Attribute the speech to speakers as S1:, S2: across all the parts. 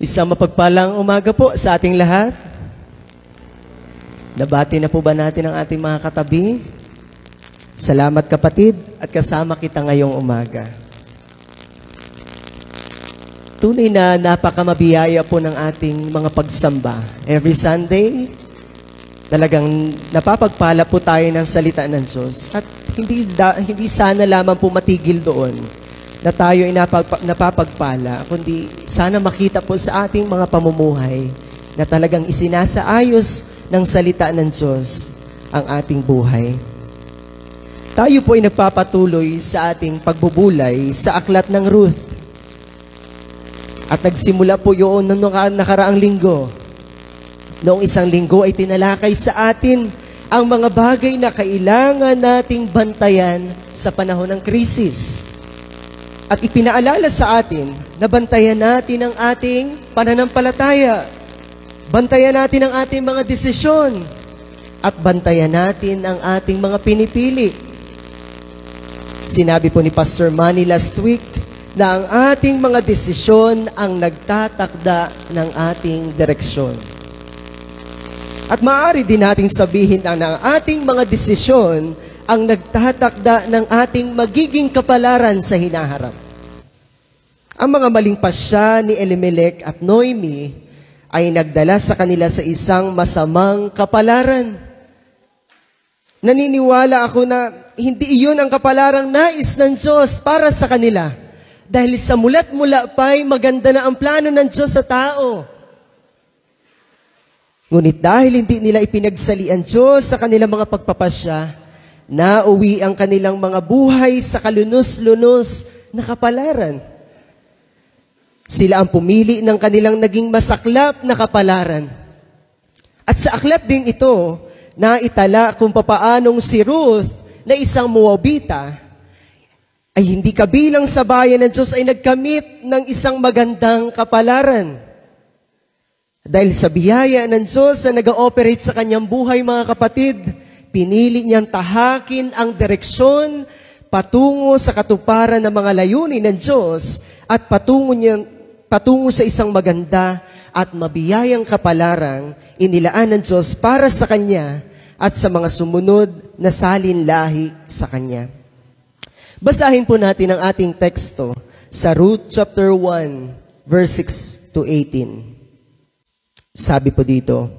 S1: Isang mapagpalang umaga po sa ating lahat. Nabati na po ba natin ang ating mga katabi? Salamat kapatid at kasama kita ngayong umaga. Tunay na napakamabiyaya po ng ating mga pagsamba. Every Sunday, talagang napapagpala po tayo ng salita ng Diyos. At hindi sana lamang po matigil doon na tayo ay napapagpala, kundi sana makita po sa ating mga pamumuhay na talagang isinasaayos ng salita ng Diyos ang ating buhay. Tayo po ay nagpapatuloy sa ating pagbubulay sa aklat ng Ruth. At nagsimula po yun noong nakaraang linggo. Noong isang linggo ay tinalakay sa atin ang mga bagay na kailangan nating bantayan sa panahon ng krisis. At ipinaalala sa atin na bantayan natin ang ating pananampalataya. Bantayan natin ang ating mga desisyon. At bantayan natin ang ating mga pinipili. Sinabi po ni Pastor Manny last week na ang ating mga desisyon ang nagtatakda ng ating direksyon. At maaari din nating sabihin na ang ating mga desisyon ang nagtatakda ng ating magiging kapalaran sa hinaharap. Ang mga maling pasya ni Elimelech at Noemi ay nagdala sa kanila sa isang masamang kapalaran. Naniniwala ako na hindi iyon ang kapalarang nais ng Diyos para sa kanila. Dahil sa mulat-mula pa'y maganda na ang plano ng Diyos sa tao. Ngunit dahil hindi nila ipinagsali ang Diyos sa kanilang mga pagpapasya, nauwi ang kanilang mga buhay sa kalunos-lunos na kapalaran. Sila ang pumili ng kanilang naging masaklap na kapalaran. At sa aklat din ito, naitala kung papaanong si Ruth na isang Moabita ay hindi kabilang sa bayan ng Diyos ay nagkamit ng isang magandang kapalaran. Dahil sa biyaya ng Diyos na nag-ooperate sa kanyang buhay, mga kapatid, pinili niyang tahakin ang direksyon patungo sa katuparan ng mga layunin ng Diyos at patungo sa isang maganda at mabiyayang kapalarang inilaan ng Diyos para sa Kanya at sa mga sumunod na salinlahi sa Kanya. Basahin po natin ang ating teksto sa Ruth chapter 1, verse 6 to 18. Sabi po dito,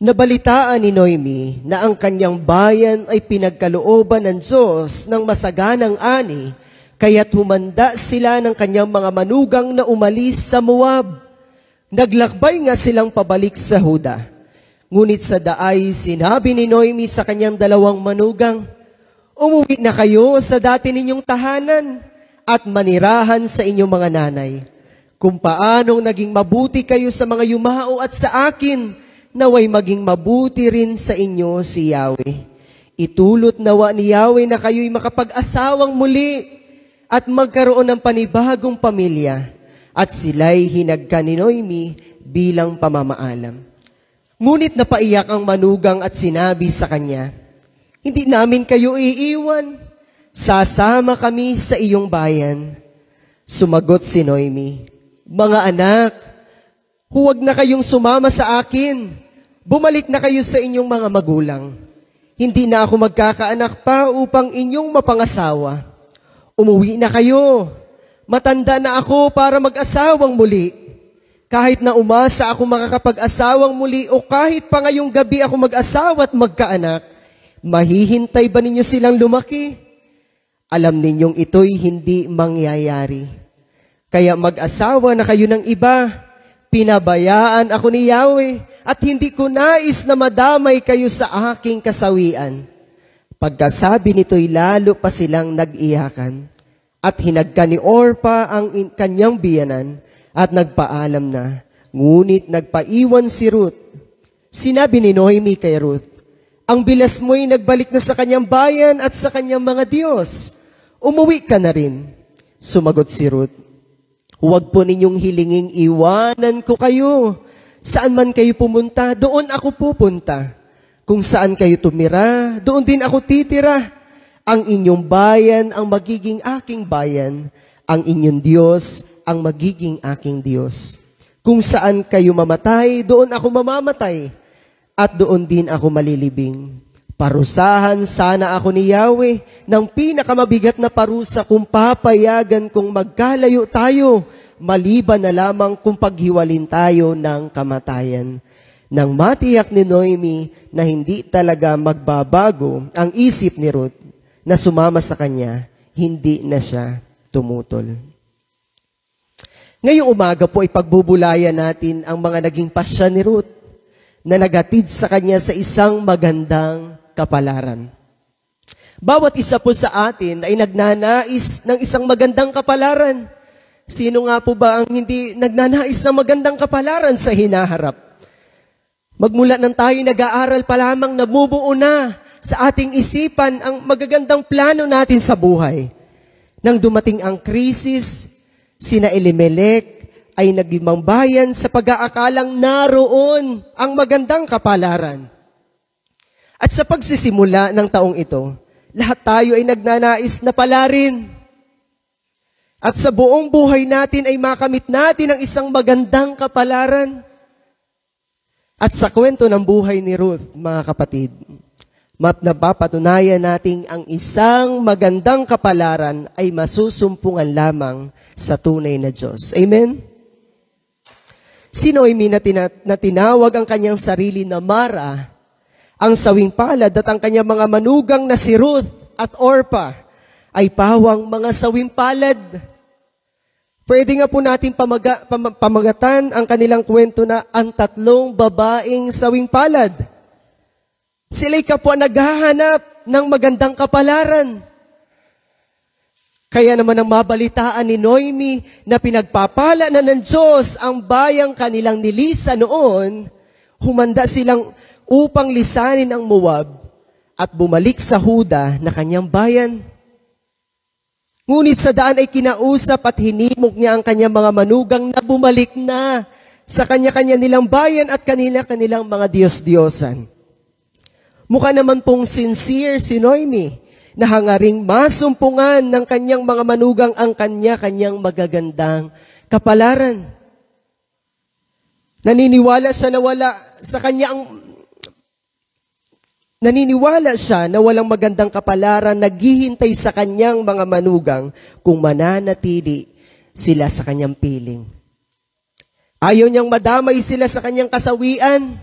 S1: nabalitaan ni Noemi na ang kanyang bayan ay pinagkalooban ng Diyos ng masaganang ani, kaya't humanda sila ng kanyang mga manugang na umalis sa Moab. Naglakbay nga silang pabalik sa Huda. Ngunit sa daay, sinabi ni Noemi sa kanyang dalawang manugang, umuwi na kayo sa dati ninyong tahanan at manirahan sa inyong mga nanay. Kung paanong naging mabuti kayo sa mga yumao at sa akin, naway maging mabuti rin sa inyo si Yahweh. Itulot nawa ni Yahweh na kayo'y makapag-asawang muli at magkaroon ng panibagong pamilya. At sila'y hinagka ni Noemi bilang pamamaalam. Ngunit napaiyak ang manugang at sinabi sa kanya, hindi namin kayo iiwan. Sasama kami sa iyong bayan. Sumagot si Noemi, mga anak, huwag na kayong sumama sa akin. Bumalik na kayo sa inyong mga magulang. Hindi na ako magkakaanak pa upang inyong mapangasawa. Umuwi na kayo. Matanda na ako para mag-asawang muli. Kahit na umasa ako makakapag-asawang muli o kahit pa ngayong gabi ako mag-asawa at magkaanak, mahihintay ba ninyo silang lumaki? Alam ninyong ito'y hindi mangyayari. Kaya mag-asawa na kayo ng iba. Pinabayaan ako ni Yahweh at hindi ko nais na madamay kayo sa aking kasawian. Pagkasabi nito'y lalo pa silang nag-iyakan. At hinagka ni Orpa ang kanyang biyanan at nagpaalam na. Ngunit nagpaiwan si Ruth. Sinabi ni Noemi kay Ruth, ang bilas mo'y nagbalik na sa kanyang bayan at sa kanyang mga Diyos. Umuwi ka na rin. Sumagot si Ruth, huwag po ninyong hilinging iwanan ko kayo. Saan man kayo pumunta, doon ako pupunta. Kung saan kayo tumira, doon din ako titira. Ang inyong bayan ang magiging aking bayan. Ang inyong Diyos ang magiging aking Diyos. Kung saan kayo mamatay, doon ako mamamatay, at doon din ako malilibing. Parusahan sana ako ni Yahweh ng pinakamabigat na parusa kung papayagan kung magkalayo tayo, maliban na lamang kung paghiwalin tayo ng kamatayan. Nang matiyak ni Noemi na hindi talaga magbabago ang isip ni Ruth na sumama sa kanya, hindi na siya tumutol. Ngayong umaga po ay pagbubulayan natin ang mga naging pasya ni Ruth na nagatid sa kanya sa isang magandang kapalaran. Bawat isa po sa atin ay nagnanais ng isang magandang kapalaran. Sino nga po ba ang hindi nagnanais ng magandang kapalaran sa hinaharap? Magmula nang tayo nag-aaral pa lamang, nabubuo na sa ating isipan ang magagandang plano natin sa buhay. Nang dumating ang krisis, sina Elimelech ay naging bayan sa pag-aakalang naroon ang magandang kapalaran. At sa pagsisimula ng taong ito, lahat tayo ay nagnanais na palarin. At sa buong buhay natin ay makamit natin ang isang magandang kapalaran. At sa kwento ng buhay ni Ruth, mga kapatid, napapatunayan natin ang isang magandang kapalaran ay masusumpungan lamang sa tunay na Diyos. Amen? Si Noemi na tinawag ang kanyang sarili na Mara, ang sawing palad at ang kanyang mga manugang na si Ruth at Orpa ay pawang mga sawing palad. Pwede nga po natin pamagatan ang kanilang kwento na ang tatlong babaeng sawing palad. Sila'y kapwa naghahanap ng magandang kapalaran. Kaya naman ang mabalitaan ni Noemi na pinagpapala na ng Diyos ang bayang kanilang nilisa noon, humanda silang upang lisanin ang Moab at bumalik sa Huda na kanyang bayan. Ngunit sa daan ay kinausap at hinimok niya ang kanyang mga manugang na bumalik na sa kanya-kanya nilang bayan at kanilang mga Diyos-Diyosan. Mukha naman pong sincere si Noemi na hangaring masumpungan ng kanyang mga manugang ang kanya-kanyang magagandang kapalaran. Naniniwala siya na walang magandang kapalaran naghihintay sa kanyang mga manugang kung mananatili sila sa kanyang piling. Ayaw niyang madamay sila sa kanyang kasawian.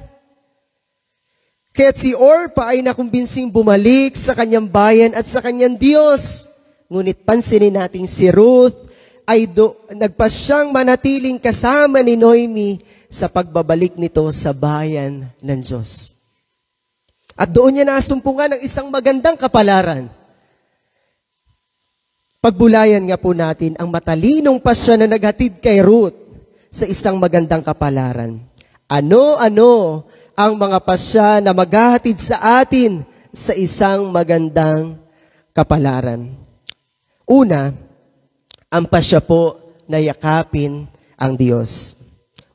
S1: Kaya't si Orpa ay nakumbinsing bumalik sa kanyang bayan at sa kanyang Diyos. Ngunit pansinin natin si Ruth ay nagpasyang manatiling kasama ni Noemi sa pagbabalik nito sa bayan ng Diyos. At doon niya nasumpungan ng isang magandang kapalaran. Pagbulayan nga po natin ang matalinong pasya na naghatid kay Ruth sa isang magandang kapalaran. Ano-ano ang mga pasya na maghahatid sa atin sa isang magandang kapalaran? Una, ang pasya po na yakapin ang Diyos.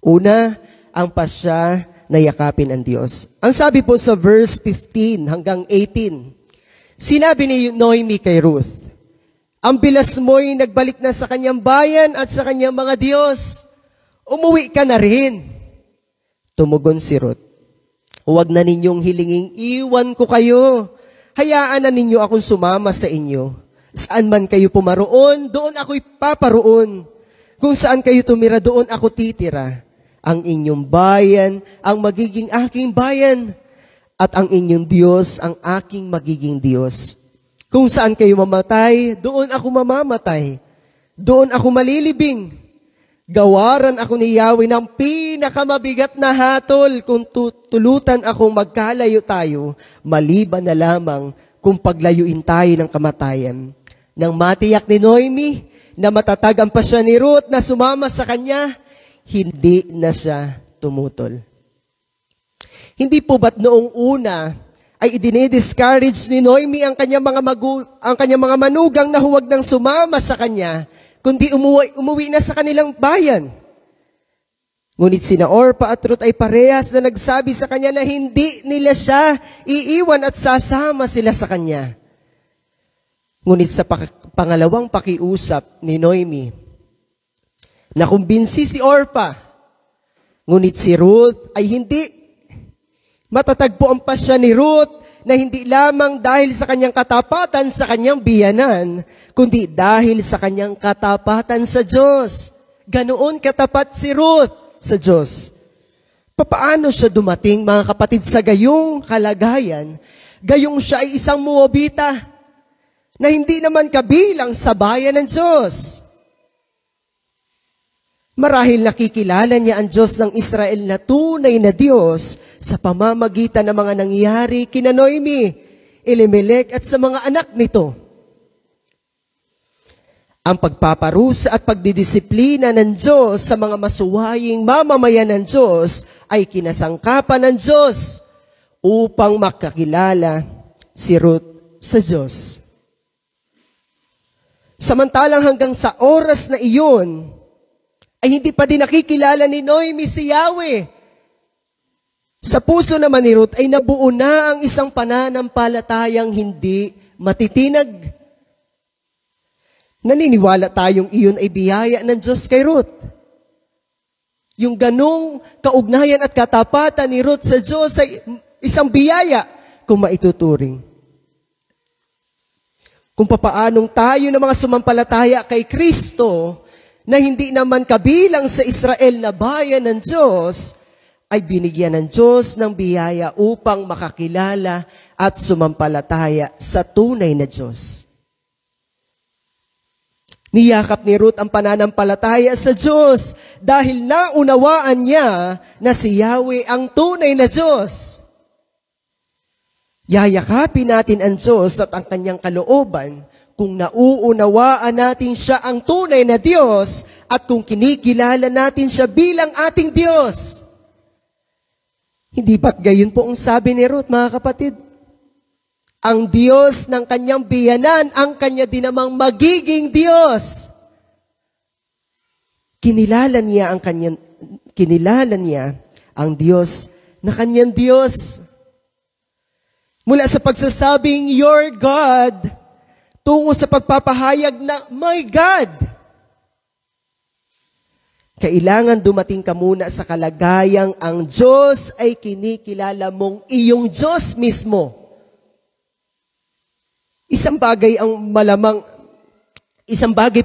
S1: Una, ang pasya na yakapin ang Diyos. Ang sabi po sa verse 15 hanggang 18, sinabi ni Noemi kay Ruth, ang bilas mo'y nagbalik na sa kanyang bayan at sa kanyang mga Diyos. Umuwi ka na rin. Tumugon si Ruth, huwag na ninyong hilinging iwan ko kayo. Hayaan na ninyo akong sumama sa inyo. Saan man kayo pumaroon, doon ako'y paparoon. Kung saan kayo tumira, doon ako titira. Ang inyong bayan ang magiging aking bayan, at ang inyong Diyos ang aking magiging Diyos. Kung saan kayo mamatay, doon ako mamamatay. Doon ako malilibing. Gawaran ako ni Yahweh ng pinakamabigat na hatol kung tulutan akong magkalayo tayo, maliban na lamang kung paglayuin tayo ng kamatayan. Nang matiyak ni Noemi na matatag ang pasya ni Ruth na sumama sa kanya, hindi na siya tumutol. Hindi po ba't noong una ay idinidiscourage ni Noemi ang kanyang mga manugang na huwag nang sumama sa kanya, kundi umuwi na sa kanilang bayan? Ngunit sina Orpa at Ruth ay parehas na nagsabi sa kanya na hindi nila siya iiwan at sasama sila sa kanya. Ngunit sa pangalawang pakiusap ni Noemi, nakumbinsi si Orpa Ngunit si Ruth ay hindi. Matatagpuan pa siya ni Ruth na hindi lamang dahil sa kanyang katapatan sa kanyang biyanan, kundi dahil sa kanyang katapatan sa Diyos. Ganoon katapat si Ruth sa Diyos. Papaano siya dumating, mga kapatid, sa gayong kalagayan? Gayong siya ay isang Moabita na hindi naman kabilang sa bayan ng Diyos. Marahil nakikilala niya ang Diyos ng Israel na tunay na Diyos sa pamamagitan ng mga nangyari kina Noemi, Elimelech at sa mga anak nito. Ang pagpaparusa at pagdidisiplina ng Diyos sa mga masuwaying mamamayan ng Diyos ay kinasangkapan ng Diyos upang makakilala si Ruth sa Diyos. Samantalang hanggang sa oras na iyon, ay hindi pa din nakikilala ni Noemi si Yahweh. Sa puso naman ni Ruth ay nabuo na ang isang pananampalatayang hindi matitinag. Naniniwala tayong iyon ay biyaya ng Diyos kay Ruth. Yung ganong kaugnayan at katapatan ni Ruth sa Diyos ay isang biyaya kung maituturing. Kung papaanong tayo ng mga sumampalataya kay Kristo na hindi naman kabilang sa Israel na bayan ng Diyos, ay binigyan ng Diyos ng biyaya upang makakilala at sumampalataya sa tunay na Diyos. Niyakap ni Ruth ang pananampalataya sa Diyos dahil naunawaan niya na si Yahweh ang tunay na Diyos. Yayakapin natin ang Diyos at ang kanyang kalooban kung nauunawaan natin siya ang tunay na Diyos at kung kinikilala natin siya bilang ating Diyos. Hindi ba't gayon po ang sabi ni Ruth, mga kapatid? Ang Diyos ng kanyang biyanan, ang kanya din namang magiging Diyos. Kinilala niya ang Diyos na kanyang Diyos. Mula sa pagsasabing, your God, tungo sa pagpapahayag na, my God. Kailangan dumating ka muna sa kalagayang ang Diyos ay kinikilala mong iyong Diyos mismo. Isang bagay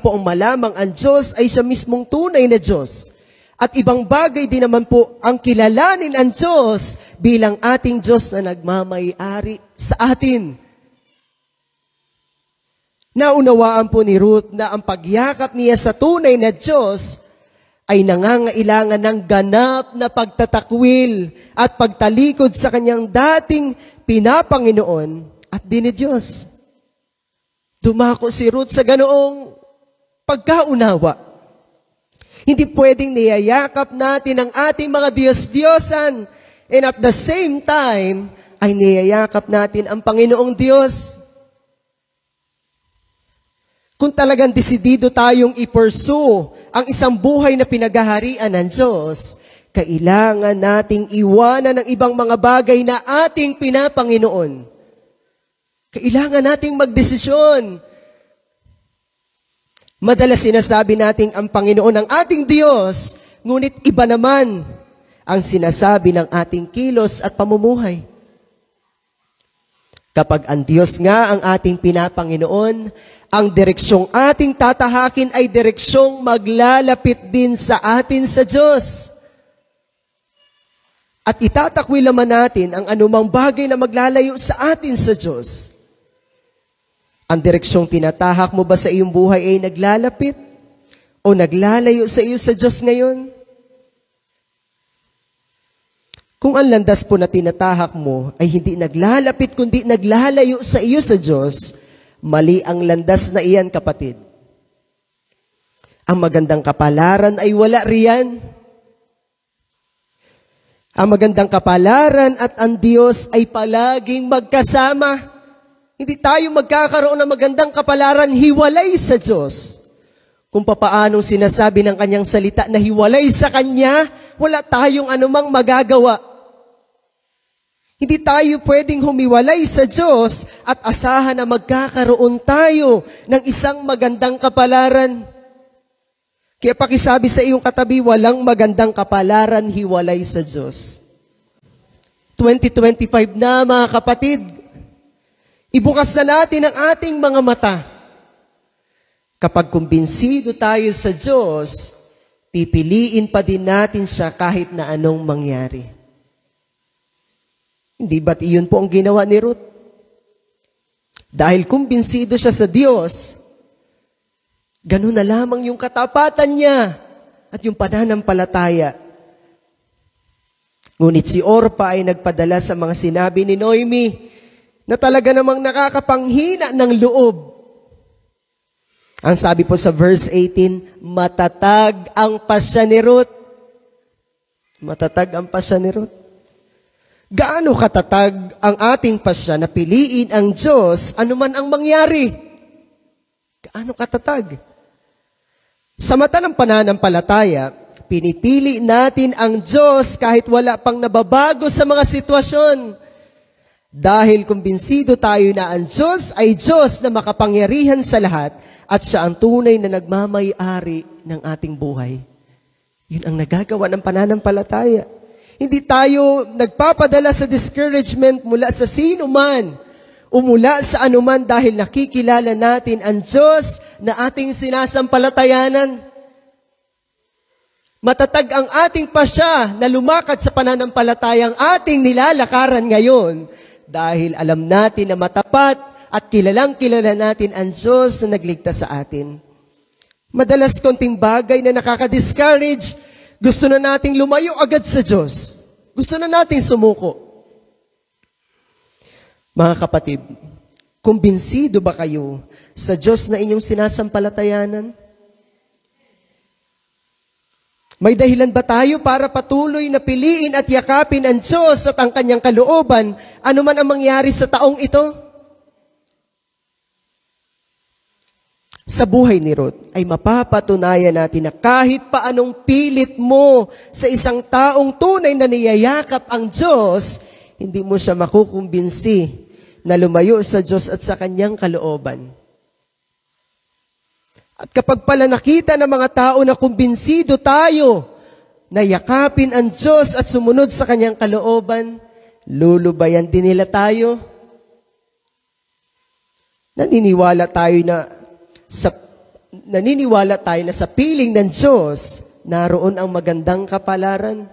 S1: po ang malamang ang Diyos ay siya mismong tunay na Diyos. At ibang bagay din naman po ang kilalanin ang Diyos bilang ating Diyos na nagmamay-ari sa atin. Naunawaan po ni Ruth na ang pagyakap niya sa tunay na Diyos ay nangangailangan ng ganap na pagtatakwil at pagtalikod sa kanyang dating pinapanginoon at dinidiyos. Dumako si Ruth sa ganoong pagkaunawa. Hindi pwedeng niyayakap natin ang ating mga Diyos-Diyosan and at the same time ay niyayakap natin ang Panginoong Diyos. Kung talagang desidido tayong i-pursue ang isang buhay na pinaghaharian ng Diyos, kailangan nating iwanan ang ibang mga bagay na ating pinapanginoon. Kailangan nating magdesisyon. Madalas sinasabi nating ang Panginoon ang ating Diyos, ngunit iba naman ang sinasabi ng ating kilos at pamumuhay. Kapag ang Diyos nga ang ating pinapanginoon, ang direksyong ating tatahakin ay direksyong maglalapit din sa atin sa Diyos. At itatakwil naman natin ang anumang bagay na maglalayo sa atin sa Diyos. Ang direksyong tinatahak mo ba sa iyong buhay ay naglalapit o naglalayo sa iyo sa Diyos ngayon? Kung ang landas po na tinatahak mo ay hindi naglalapit kundi naglalayo sa iyo sa Diyos, mali ang landas na iyan, kapatid. Ang magandang kapalaran ay wala riyan. Ang magandang kapalaran at ang Diyos ay palaging magkasama. Hindi tayo magkakaroon ng magandang kapalaran hiwalay sa Diyos. Kung papaanong sinasabi ng kanyang salita na hiwalay sa Kanya, wala tayong anumang magagawa. Hindi tayo pwedeng humiwalay sa Diyos at asahan na magkakaroon tayo ng isang magandang kapalaran. Kaya pakisabi sa iyong katabi, walang magandang kapalaran hiwalay sa Diyos. 2025 na mga kapatid. Ibukas na natin ang ating mga mata. Kapag kumbinsido tayo sa Diyos, pipiliin pa din natin siya kahit na anong mangyari. Hindi ba't iyon po ang ginawa ni Ruth? Dahil kumbinsido siya sa Diyos, ganun na lamang yung katapatan niya at yung pananampalataya. Ngunit si Orpa ay nagpadala sa mga sinabi ni Noemi na talaga namang nakakapanghina ng loob. Ang sabi po sa verse 18, matatag ang pasya ni Ruth. Matatag ang pasya ni Ruth. Gaano katatag ang ating pasya na piliin ang Diyos anuman ang mangyari? Gaano katatag? Sa mata ng pananampalataya, pinipili natin ang Diyos kahit wala pang nababago sa mga sitwasyon. Dahil kumbinsido tayo na ang Diyos ay Diyos na makapangyarihan sa lahat at siya ang tunay na nagmamay-ari ng ating buhay. Yun ang nagagawa ng pananampalataya. Hindi tayo nagpapadala sa discouragement mula sa sino man o mula sa anuman dahil nakikilala natin ang Diyos na ating sinasampalatayanan. Matatag ang ating pasya na lumakad sa pananampalatayang ating nilalakaran ngayon dahil alam natin na matapat at kilalang kilala natin ang Diyos na nagligtas sa atin. Madalas konting bagay na nakaka-discourage, gusto na nating lumayo agad sa Diyos. Gusto na nating sumuko. Mga kapatid, kumbinsido ba kayo sa Diyos na inyong sinasampalatayanan? May dahilan ba tayo para patuloy na piliin at yakapin ang Diyos at ang kanyang kalooban, anuman ang mangyari sa taong ito? Sa buhay ni Ruth ay mapapatunayan natin na kahit paanong pilit mo sa isang taong tunay na niyayakap ang Diyos, hindi mo siya makukumbinsi na lumayo sa Diyos at sa kanyang kalooban. At kapag pala nakita ng mga tao na kumbinsido tayo na yakapin ang Diyos at sumunod sa kanyang kalooban, lulubayan din nila tayo. Naniniwala tayo na sa piling ng Diyos, naroon ang magandang kapalaran.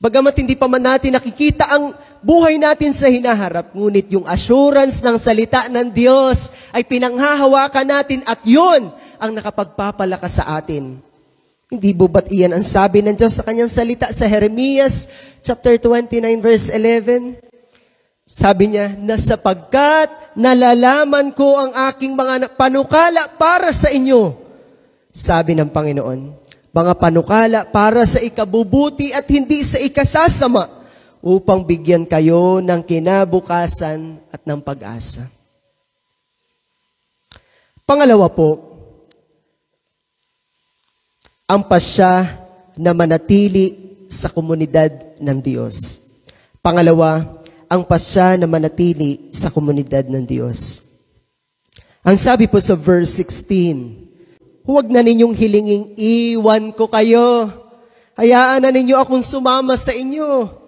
S1: Bagamat hindi pa man natin nakikita ang buhay natin sa hinaharap, ngunit yung assurance ng salita ng Diyos ay pinanghahawakan natin at yun ang nakapagpapalakas sa atin. Hindi ba ba't iyan ang sabi ng Diyos sa kanyang salita sa Jeremias chapter 29 verse 11? Sabi niya, na sapagkat nalalaman ko ang aking mga panukala para sa inyo. Sabi ng Panginoon, mga panukala para sa ikabubuti at hindi sa ikasasama, upang bigyan kayo ng kinabukasan at ng pag-asa. Pangalawa po, ang pasya na manatili sa komunidad ng Diyos. Pangalawa, ang pasya na manatili sa komunidad ng Diyos. Ang sabi po sa verse 16, huwag na ninyong hilinging iwan ko kayo. Hayaan na ninyo akong sumama sa inyo.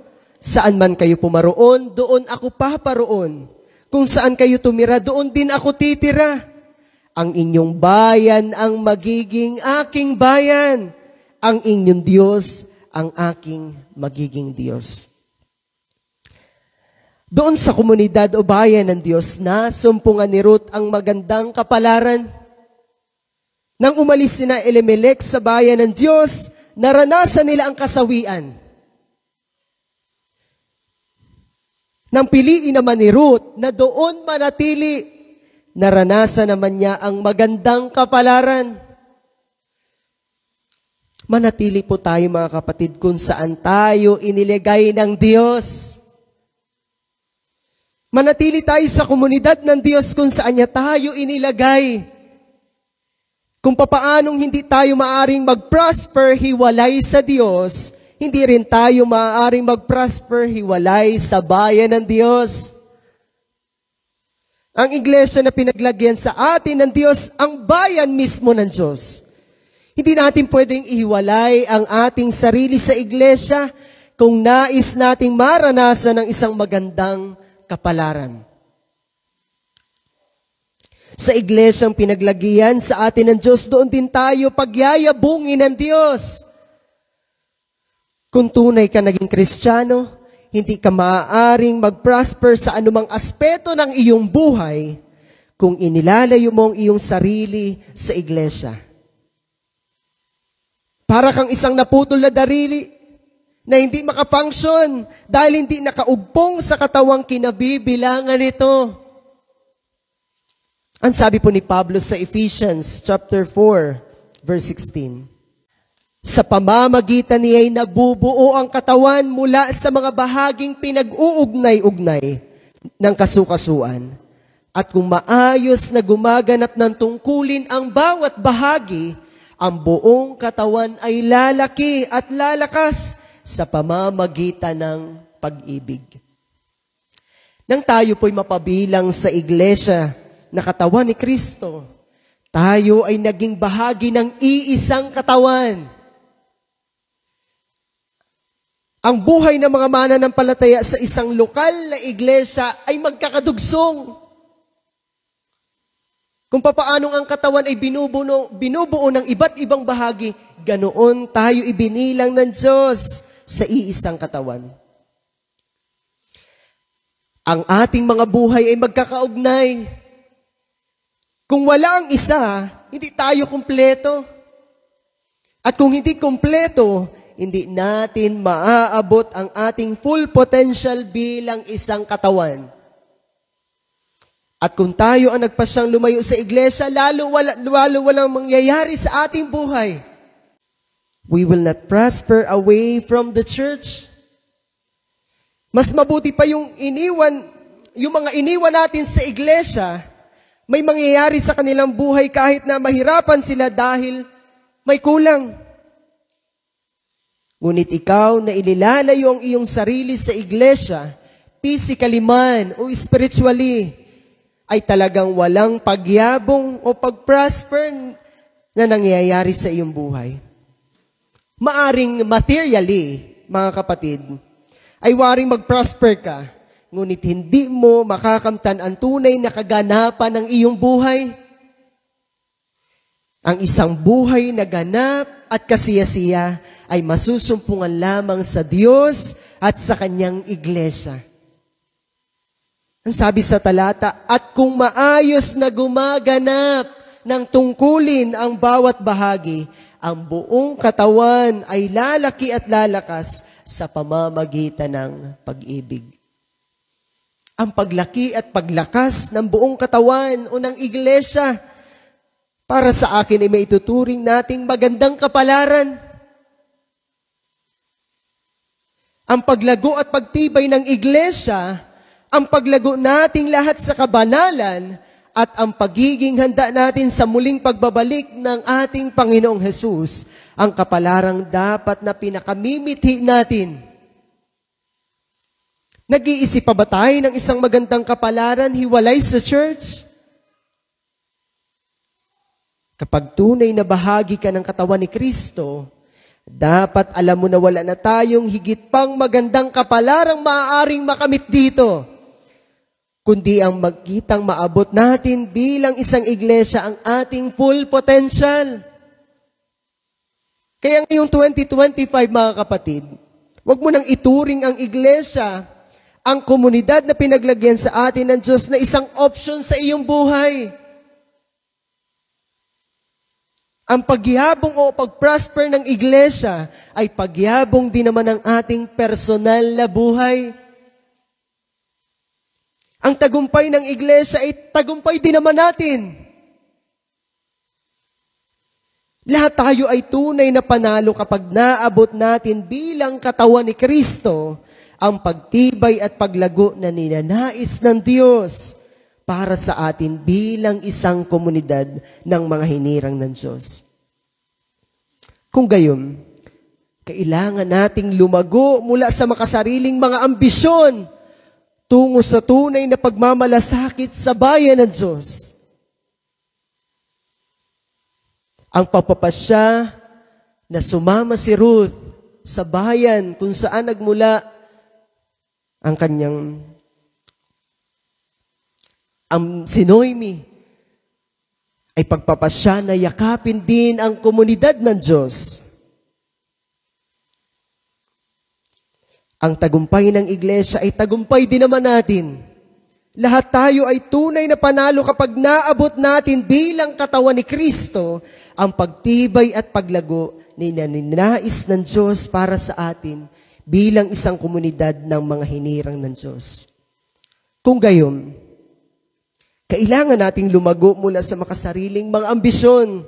S1: Saan man kayo pumaroon, doon ako paparoon. Kung saan kayo tumira, doon din ako titira. Ang inyong bayan ang magiging aking bayan. Ang inyong Diyos ang aking magiging Diyos. Doon sa komunidad o bayan ng Diyos na sumpungan ni Ruth ang magandang kapalaran. Nang umalis sina Elimelech sa bayan ng Diyos, naranasan nila ang kasawian. Nang piliin naman ni Ruth na doon manatili, naranasan naman niya ang magandang kapalaran. Manatili po tayo mga kapatid kung saan tayo iniligay ng Diyos. Manatili tayo sa komunidad ng Diyos kung saan niya tayo inilagay. Kung papaanong hindi tayo maaring mag-prosper hiwalay sa Diyos, hindi rin tayo maaring mag-prosper hiwalay sa bayan ng Diyos. Ang iglesia na pinaglagyan sa atin ng Diyos, ang bayan mismo ng Diyos. Hindi natin pwedeng ihiwalay ang ating sarili sa iglesia kung nais nating maranasan ng isang magandang kapalaran. Sa iglesyang pinaglagian sa atin ng Diyos, doon din tayo pagyayabungin ng Diyos. Kung tunay ka naging Kristiyano, hindi ka maaaring mag-prosper sa anumang aspeto ng iyong buhay kung inilalayo mo ang iyong sarili sa iglesia. Para kang isang naputol na darili na hindi makafunction dahil hindi nakaugpong sa katawang kinabibilangan nito. Ang sabi po ni Pablo sa Ephesians chapter 4, verse 16, sa pamamagitan niya'y nabubuo ang katawan mula sa mga bahaging pinag-uugnay-ugnay ng kasukasuan. At kung maayos na gumaganap ng tungkulin ang bawat bahagi, ang buong katawan ay lalaki at lalakas sa pamamagitan ng pag-ibig. Nang tayo po'y mapabilang sa iglesia na katawan ni Kristo, tayo ay naging bahagi ng iisang katawan. Ang buhay ng mga mananampalataya sa isang lokal na iglesia ay magkakadugsong. Kung papaanong ang katawan ay binubuo ng iba't ibang bahagi, ganoon tayo ibinilang ng Diyos sa iisang katawan. Ang ating mga buhay ay magkakaugnay. Kung wala ang isa, hindi tayo kumpleto. At kung hindi kumpleto, hindi natin maaabot ang ating full potential bilang isang katawan. At kung tayo ang nagpasyang lumayo sa iglesia, lalo walang mangyayari sa ating buhay. We will not prosper away from the church. Mas mabuti pa yung mga iniwan natin sa iglesia, may mangyayari sa kanilang buhay kahit na mahirapan sila dahil may kulang. Ngunit ikaw na ililalayo ang iyong sarili sa iglesia, physically man o spiritually, ay talagang walang pagyabong o pag-prosper na nangyayari sa iyong buhay. Maaring materially, mga kapatid, ay waring mag-prosper ka, ngunit hindi mo makakamtan ang tunay na kaganapan ng iyong buhay. Ang isang buhay na ganap at kasiyasiya ay masusumpungan lamang sa Diyos at sa Kanyang iglesia. Ang sabi sa talata, at kung maayos na gumaganap ng tungkulin ang bawat bahagi, ang buong katawan ay lalaki at lalakas sa pamamagitan ng pag-ibig. Ang paglaki at paglakas ng buong katawan o ng iglesia, para sa akin ay maituturing nating magandang kapalaran. Ang paglago at pagtibay ng iglesia, ang paglago nating lahat sa kabanalan, at ang pagiging handa natin sa muling pagbabalik ng ating Panginoong Hesus, ang kapalarang dapat na pinakamimithi natin. Nag-iisip pa ba tayo ng isang magandang kapalaran hiwalay sa church? Kapag tunay na bahagi ka ng katawan ni Kristo, dapat alam mo na wala na tayong higit pang magandang kapalarang maaaring makamit dito, kundi ang magkitang maabot natin bilang isang iglesia ang ating full potential. Kaya ngayong 2025, mga kapatid, huwag mo nang ituring ang iglesia, ang komunidad na pinaglagyan sa atin ng Diyos na isang option sa iyong buhay. Ang pagyabong o pag-prosper ng iglesia ay pagyabong din naman ng ating personal na buhay. Ang tagumpay ng iglesia ay tagumpay din naman natin. Lahat tayo ay tunay na panalo kapag naabot natin bilang katawan ni Kristo ang pagtibay at paglago na ninanais ng Diyos para sa atin bilang isang komunidad ng mga hinirang ng Diyos. Kung gayon, kailangan nating lumago mula sa makasariling mga ambisyon tungo sa tunay na pagmamalasakit sa bayan ng Diyos. Ang pagpapasya na sumama si Ruth sa bayan kung saan nagmula si Noemi ay pagpapasya na yakapin din ang komunidad ng Diyos. Ang tagumpay ng iglesia ay tagumpay din naman natin. Lahat tayo ay tunay na panalo kapag naabot natin bilang katawan ni Kristo ang pagtibay at paglago na ninais ng Diyos para sa atin bilang isang komunidad ng mga hinirang ng Diyos. Kung gayon, kailangan nating lumago mula sa makasariling mga ambisyon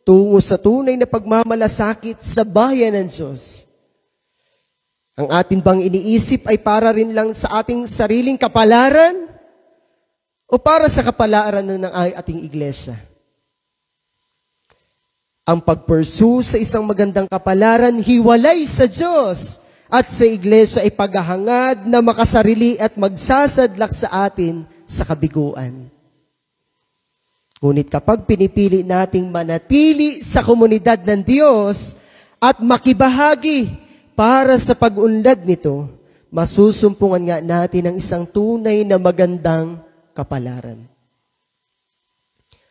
S1: tungo sa tunay na pagmamalasakit sa bayan ng Diyos. Ang atin bang iniisip ay para rin lang sa ating sariling kapalaran o para sa kapalaran ng ating iglesia? Ang pagpursue sa isang magandang kapalaran hiwalay sa Diyos at sa iglesia ay paghahangad na makasarili at magsasadlak sa atin sa kabiguan. Ngunit kapag pinipili nating manatili sa komunidad ng Diyos at makibahagi para sa pag-unlad nito, masusumpungan nga natin ang isang tunay na magandang kapalaran.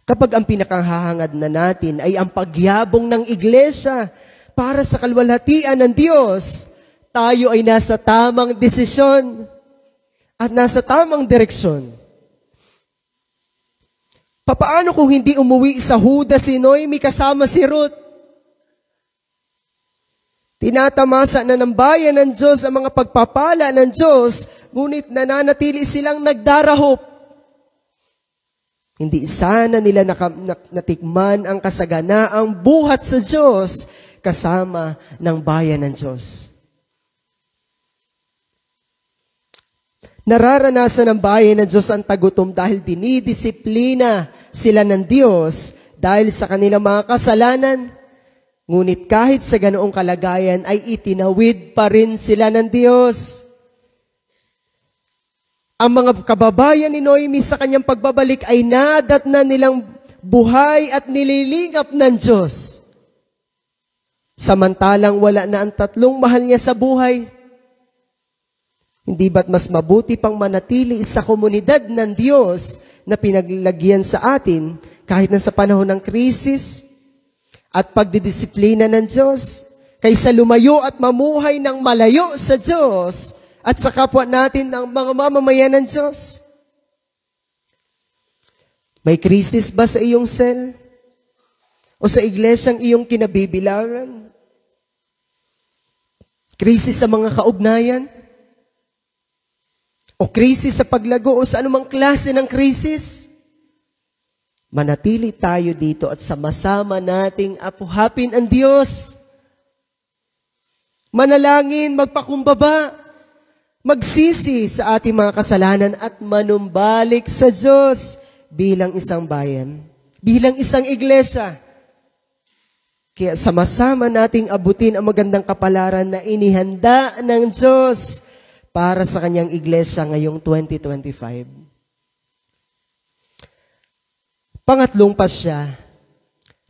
S1: Kapag ang pinakahahangad na natin ay ang pagyabong ng iglesia para sa kalwalhatian ng Diyos, tayo ay nasa tamang desisyon at nasa tamang direksyon. Papaano kung hindi umuwi sa Huda si Noemi kasama si Ruth? Tinatamasa na ng bayan ng Diyos ang mga pagpapala ng Diyos, ngunit nananatili silang nagdarahop. Hindi sana nila natikman ang kasaganaang buhat sa Diyos kasama ng bayan ng Diyos. Nararanasan ng bayan ng Diyos ang tagutom dahil dinidisiplina sila ng Diyos dahil sa kanilang mga kasalanan. Ngunit kahit sa ganoong kalagayan ay itinawid pa rin sila ng Diyos. Ang mga kababayan ni Noemi sa kanyang pagbabalik ay nadatnan nilang buhay at nililingap ng Diyos. Samantalang wala na ang tatlong mahal niya sa buhay. Hindi ba't mas mabuti pang manatili sa komunidad ng Diyos na pinaglagyan sa atin kahit na sa panahon ng krisis at pagdidisiplina ng Diyos kaysa lumayo at mamuhay ng malayo sa Diyos at sa kapwa natin ng mga mamamayan ng Diyos? May krisis ba sa iyong cell? O sa iglesyang iyong kinabibilangan? Krisis sa mga kaugnayan? O krisis sa paglago o sa anumang klase ng krisis? Manatili tayo dito at sama-sama nating apuhapin ang Diyos. Manalangin, magpakumbaba, magsisi sa ating mga kasalanan at manumbalik sa Diyos bilang isang bayan, bilang isang iglesia. Kaya sama-sama nating abutin ang magandang kapalaran na inihanda ng Diyos para sa kanyang iglesia ngayong 2025. Pangatlong pasya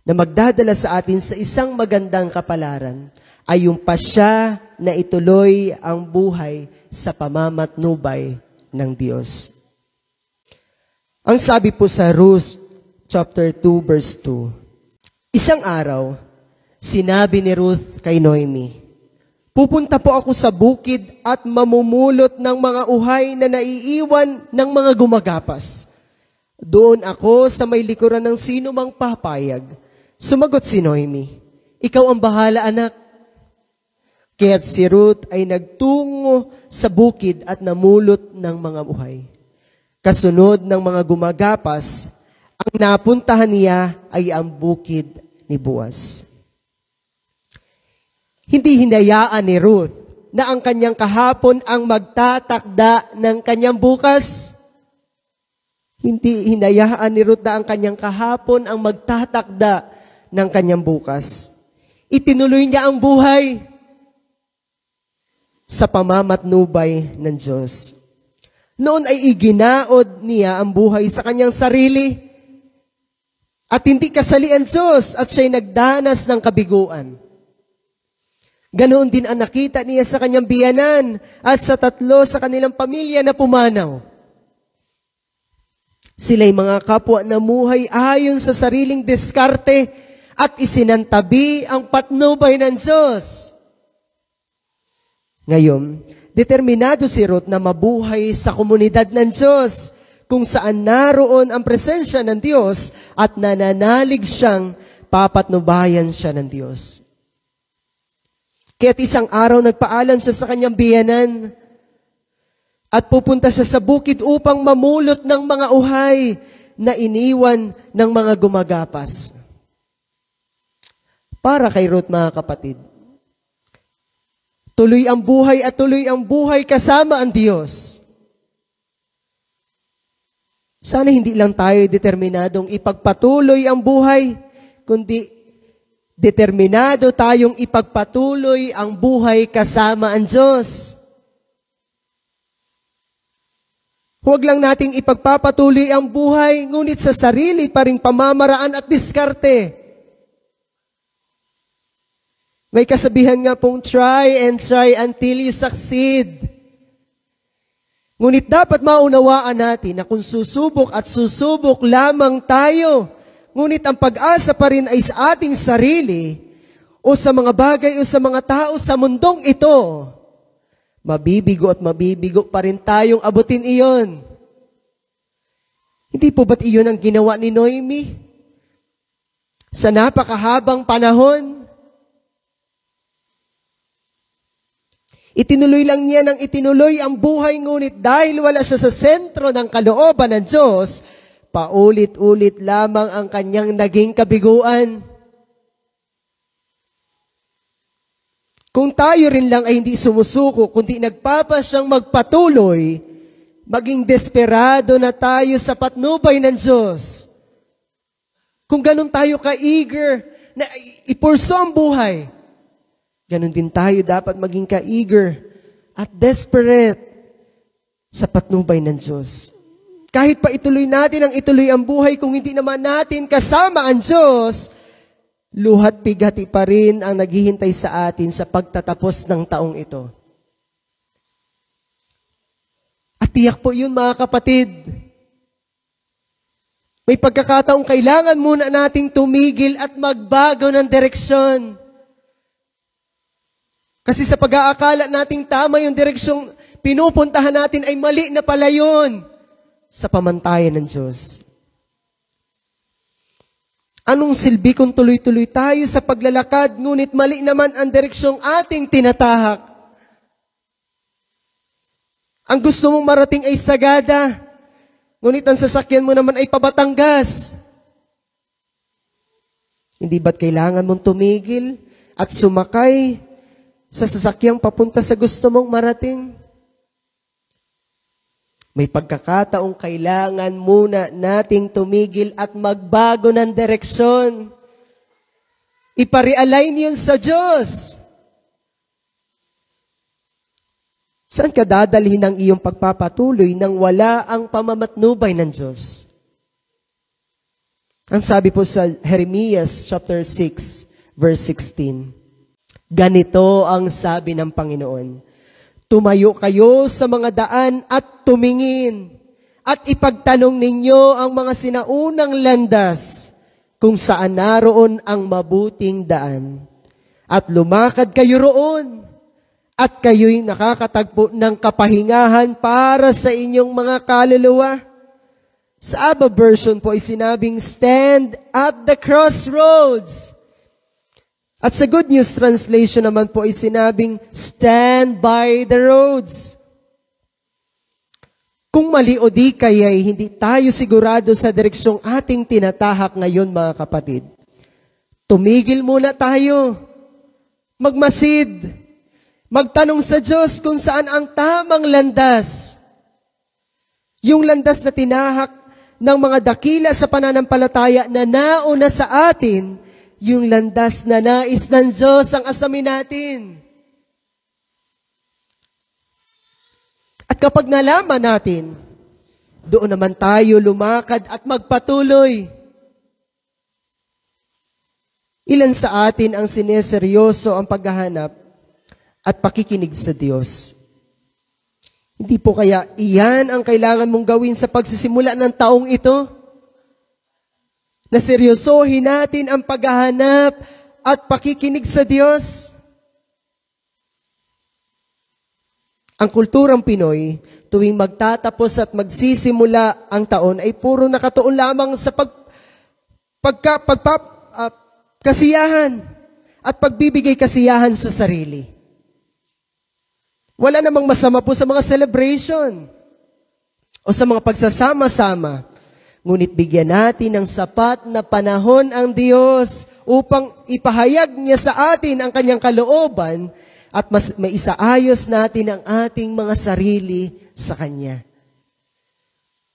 S1: na magdadala sa atin sa isang magandang kapalaran ay yung pasya na ituloy ang buhay sa pamamatnubay ng Diyos. Ang sabi po sa Ruth chapter 2 verse 2, isang araw, sinabi ni Ruth kay Noemi, pupunta po ako sa bukid at mamumulot ng mga uhay na naiiwan ng mga gumagapas. Doon ako sa may likuran ng sino mang papayag. Sumagot si Noemi, ikaw ang bahala, anak. Kaya't si Ruth ay nagtungo sa bukid at namulot ng mga uhay. Kasunod ng mga gumagapas, ang napuntahan niya ay ang bukid ni Boaz. Hindi hinayaan ni Ruth na ang kanyang kahapon ang magtatakda ng kanyang bukas. Hindi hinayaan ni Ruth na ang kanyang kahapon ang magtatakda ng kanyang bukas. Itinuloy niya ang buhay sa pamamatnubay ng Diyos. Noon ay iginaod niya ang buhay sa kanyang sarili. At hindi kasali ang Diyos at siya'y nagdanas ng kabiguan. Ganoon din ang nakita niya sa kanyang biyanan at sa 3 sa kanilang pamilya na pumanaw. Sila'y mga kapwa na muhay ayon sa sariling diskarte at isinantabi ang patnubay ng Diyos. Ngayon, determinado si Ruth na mabuhay sa komunidad ng Diyos kung saan naroon ang presensya ng Diyos at nananalig siyang papatnubayan siya ng Diyos. Kaya't isang araw nagpaalam siya sa kanyang biyanan at pupunta siya sa bukid upang mamulot ng mga uhay na iniwan ng mga gumagapas. Para kay Ruth, mga kapatid, tuloy ang buhay at tuloy ang buhay kasama ang Diyos. Sana hindi lang tayo determinadong ipagpatuloy ang buhay, kundi determinado tayong ipagpatuloy ang buhay kasama ang Diyos. Huwag lang nating ipagpapatuloy ang buhay, ngunit sa sarili pa ring pamamaraan at diskarte. May kasabihan nga pong try and try until you succeed. Ngunit dapat maunawaan natin na kung susubok at susubok lamang tayo, ngunit ang pag-asa pa rin ay sa ating sarili o sa mga bagay o sa mga tao sa mundong ito, mabibigo at mabibigo pa rin tayong abutin iyon. Hindi po ba't iyon ang ginawa ni Noemi? Sa napakahabang panahon, itinuloy lang niya nang itinuloy ang buhay, ngunit dahil wala siya sa sentro ng kalooban ng Diyos, paulit-ulit lamang ang kanyang naging kabiguan. Kung tayo rin lang ay hindi sumusuko, kundi nagpapasyang magpatuloy, maging desperado na tayo sa patnubay ng Diyos. Kung ganun tayo ka-eager na ipurso ang buhay, ganun din tayo dapat maging ka-eager at desperate sa patnubay ng Diyos. Kahit pa ituloy natin ang ituloy ang buhay, kung hindi naman natin kasama ang Diyos, luhat bigati pa rin ang naghihintay sa atin sa pagtatapos ng taong ito. At tiyak po yun, mga kapatid. May pagkakataong kailangan muna nating tumigil at magbago ng direksyon. Kasi sa pag-aakala nating tama yung direksyong pinupuntahan natin ay mali na pala yun sa pamantayan ng Diyos. Anong silbi kung tuloy-tuloy tayo sa paglalakad, ngunit mali naman ang direksyong ating tinatahak? Ang gusto mong marating ay Sagada, ngunit ang sasakyan mo naman ay pabatangas. Hindi ba't kailangan mong tumigil at sumakay sa sasakyang papunta sa gusto mong marating? May pagkakataong kailangan muna nating tumigil at magbago ng direksyon. Iparealign yun sa Diyos. Saan ka dadalhin ang iyong pagpapatuloy nang wala ang pamamatnubay ng Diyos? Ang sabi po sa Jeremias chapter 6, verse 16, ganito ang sabi ng Panginoon, tumayo kayo sa mga daan at tumingin, at ipagtanong ninyo ang mga sinaunang landas kung saan naroon ang mabuting daan. At lumakad kayo roon, at kayo'y nakakatagpo ng kapahingahan para sa inyong mga kaluluwa. Sa Abba version po ay sinabing, stand at the crossroads. At sa Good News Translation naman po ay sinabing, stand by the roads. Kung mali o di kaya'y hindi tayo sigurado sa direksyong ating tinatahak ngayon, mga kapatid. Tumigil muna tayo. Magmasid. Magtanong sa Diyos kung saan ang tamang landas. Yung landas na tinahak ng mga dakila sa pananampalataya na nauna sa atin, yung landas na nais ng Diyos ang asamin natin. At kapag nalaman natin, doon naman tayo lumakad at magpatuloy. Ilan sa atin ang sineseryoso ang paghahanap at pakikinig sa Diyos? Hindi po kaya iyan ang kailangan mong gawin sa pagsisimula ng taong ito? Na seryosohin natin ang paghahanap at pakikinig sa Diyos? Ang kulturang Pinoy, tuwing magtatapos at magsisimula ang taon, ay puro nakatuon lamang sa kasiyahan at pagbibigay kasiyahan sa sarili. Wala namang masama po sa mga celebration o sa mga pagsasama-sama. Ngunit bigyan natin ng sapat na panahon ang Diyos upang ipahayag niya sa atin ang kanyang kalooban at maisaayos natin ang ating mga sarili sa Kanya.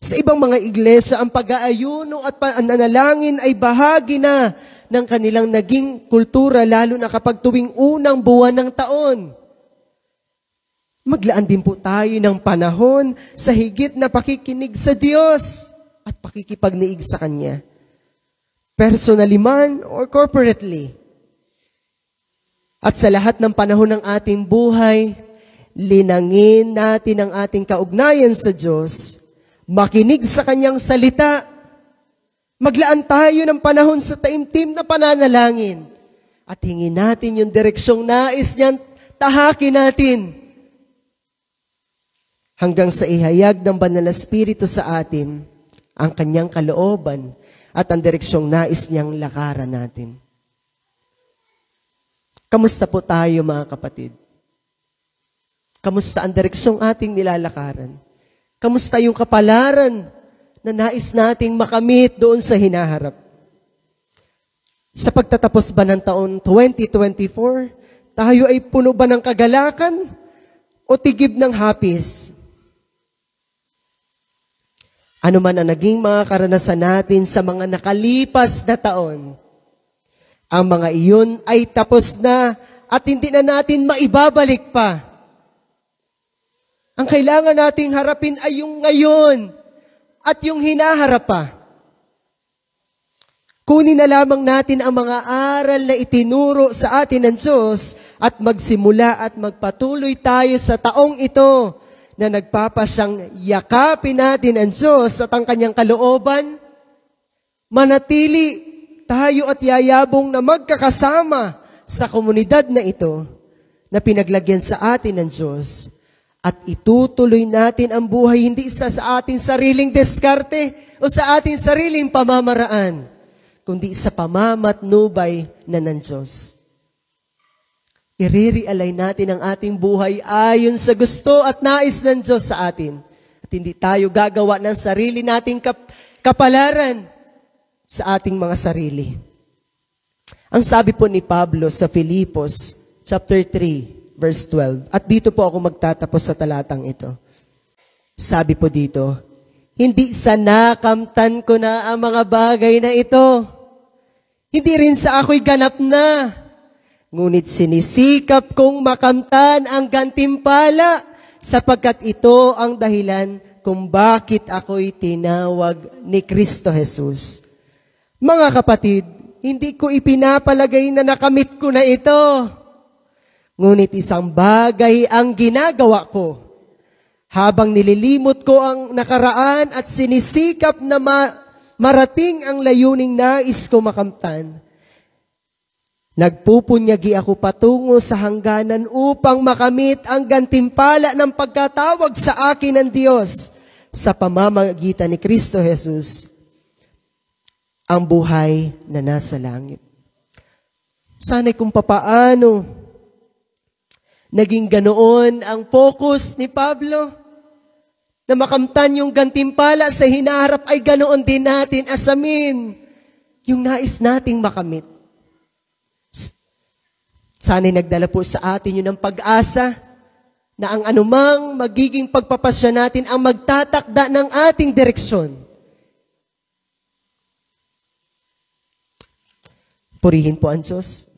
S1: Sa ibang mga iglesia, ang pag-aayuno at pananalangin ay bahagi na ng kanilang naging kultura, lalo na kapag tuwing unang buwan ng taon. Maglaan din po tayo ng panahon sa higit na pakikinig sa Diyos at pakikipagniig sa Kanya. Personally man or corporately. At sa lahat ng panahon ng ating buhay, linangin natin ang ating kaugnayan sa Diyos, makinig sa Kanyang salita, maglaan tayo ng panahon sa taimtim na pananalangin, at hingin natin yung direksyong nais niyang tahakin natin, hanggang sa ihayag ng Banal na Espiritu sa atin ang Kanyang kalooban at ang direksyong nais niyang lakaran natin. Kamusta po tayo, mga kapatid? Kamusta ang direksyong ating nilalakaran? Kamusta yung kapalaran na nais nating makamit doon sa hinaharap? Sa pagtatapos ba ng taon 2024, tayo ay puno ba ng kagalakan o tigib ng hapis? Ano man ang naging mga karanasan natin sa mga nakalipas na taon, ang mga iyon ay tapos na at hindi na natin maibabalik pa. Ang kailangan nating harapin ay yung ngayon at yung hinaharap pa. Kunin na lamang natin ang mga aral na itinuro sa atin ng Diyos at magsimula at magpatuloy tayo sa taong ito na nagpapasyang yakapin natin ang Diyos at ang Kanyang kalooban. Manatili tayo at yayabong na magkakasama sa komunidad na ito na pinaglagyan sa atin ng Diyos at itutuloy natin ang buhay hindi sa ating sariling diskarte o sa ating sariling pamamaraan, kundi sa pamamatnubay na ng Diyos. I-realign natin ang ating buhay ayon sa gusto at nais ng Diyos sa atin at hindi tayo gagawa ng sarili nating kapalaran sa ating mga sarili. Ang sabi po ni Pablo sa Filipos, chapter 3, verse 12, at dito po ako magtatapos sa talatang ito. Sabi po dito, hindi sa nakamtan ko na ang mga bagay na ito. Hindi rin sa ako'y ganap na. Ngunit sinisikap kong makamtan ang gantimpala sapagkat ito ang dahilan kung bakit ako'y tinawag ni Kristo Jesus. Mga kapatid, hindi ko ipinapalagay na nakamit ko na ito. Ngunit isang bagay ang ginagawa ko. Habang nililimot ko ang nakaraan at sinisikap na marating ang layuning nais ko makamtan, nagpupunyagi ako patungo sa hangganan upang makamit ang gantimpala ng pagkatawag sa akin ng Diyos sa pamamagitan ni Kristo Jesus, ang buhay na nasa langit. Sana'y kung papaano naging ganoon ang focus ni Pablo na makamtan yung gantimpala sa hinaharap ay ganoon din natin asamin yung nais nating makamit. Sana'y nagdala po sa atin yun ng pag-asa na ang anumang magiging pagpapasya natin ang magtatakda ng ating direksyon. Purihin po ang Diyos.